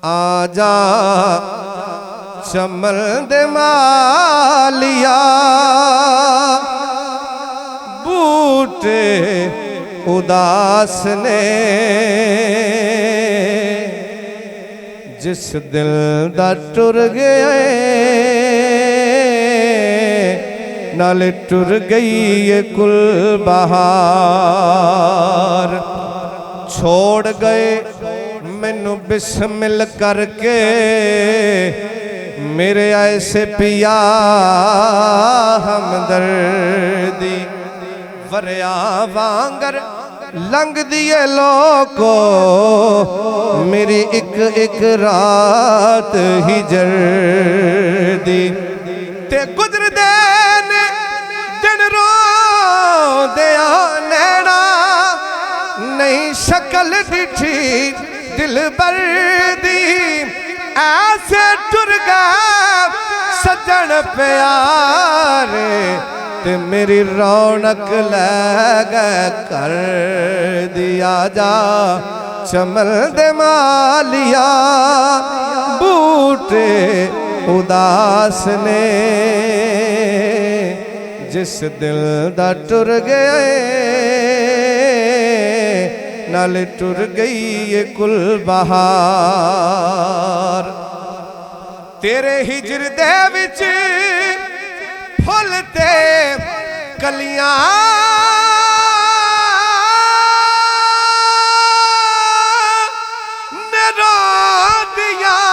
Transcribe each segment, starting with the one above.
आजा चमल दे मालिया बूटे उदास ने जिस दिल दा टुर गया नाले टुर गई ये कुल बहार। छोड़ गए मैनू बिस्मिल करके मेरे ऐसे पिया हमदर्दी वरिया वांगर लंघ दिए लोको मेरी एक एक रात हिजर दी ते गुजर दे दिन रो दिया नैना नहीं शक्ल दिठी दिल बर दी ऐसे टुर गया सजन प्यारे ते मेरी रौनक ले गए कर दिया जा चमल दे मालिया बूटे उदास ने जिस दिल दा टुर गए नाले टुर गई ये कुल बहार। तेरे हिजर दे विच फुल ते कलियां ने रोंदियां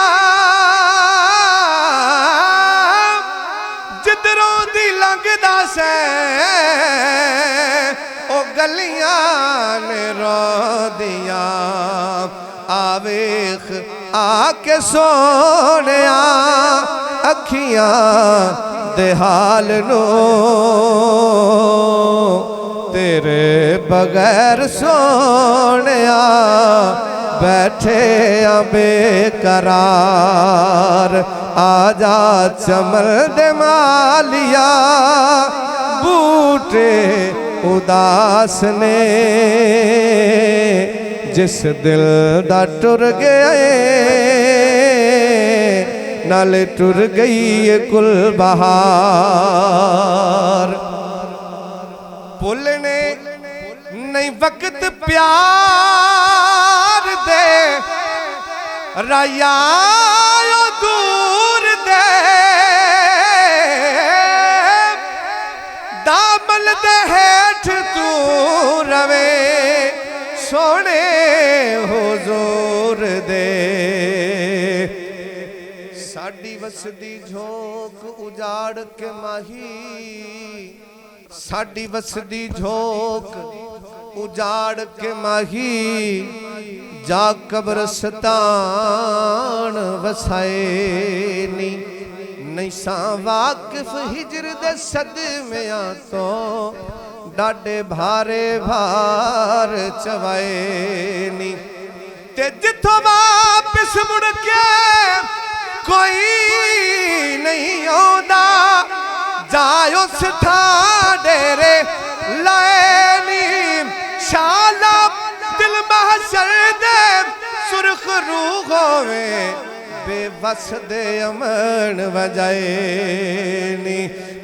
जिधरों दी लंघदा से ओ गलियां ने रोंदियां आवेख आके सोनिया अखियां दे हाल नो तेरे बगैर सोनिया बैठे बेकरार। आजा चमल दे मालिया बूटे उदास ने जिस दिल दा टुर गया नाले टुर गई ये कुल बहार। भुलने नहीं वक्त प्यार दे राया दूर दे दामन दे हेठ तू रवे सोने हुजूर दे। साडी वसदी झोंक उजाड़ के माही साडी वसदी झोंक उजाड़ के माही जा कब्रस्तान वसाए नी नहीं सा वाकिफ हिजर दे सदमिया तो डाडे भारे भार चवाए नी ते जिथों वापिस मुड़ के कोई नहीं आंदा जाओ सिठा डेरे लाएनी शाला दिल महशर दे सुर्ख रूह होवे बेबस दे अमन वजाए नी।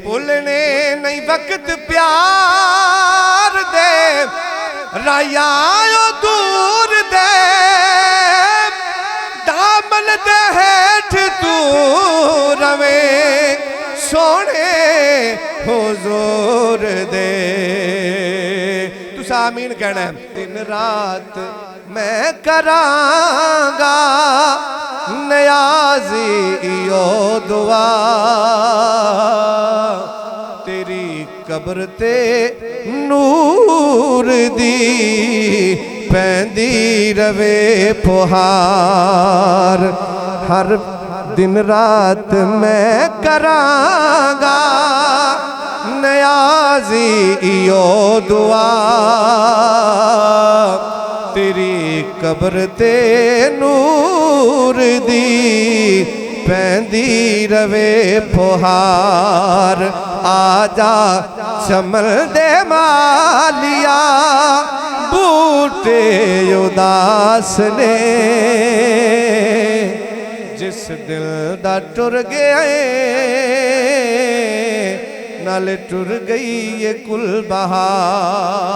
भुलने नहीं वक्त प्यार दे राया दूर दे दामन दे हेठ तू रवे सोने हुजूर दे। तुसा आमीन कहना है। दिन रात मैं करांगा नियाज़ी यो दुआ तेरी कब्र ते नूर दी पैंदी रवे पुहार। हर दिन रात मैं करांगा नियाज़ी यो दुआ तेरी कब्र ते नूर दी पैंदी रवे फुहार। आजा चमल दे मालिया बूटे उदास ने जिस दिल दा टुर गया नाले टुर गई ये कुल बहार।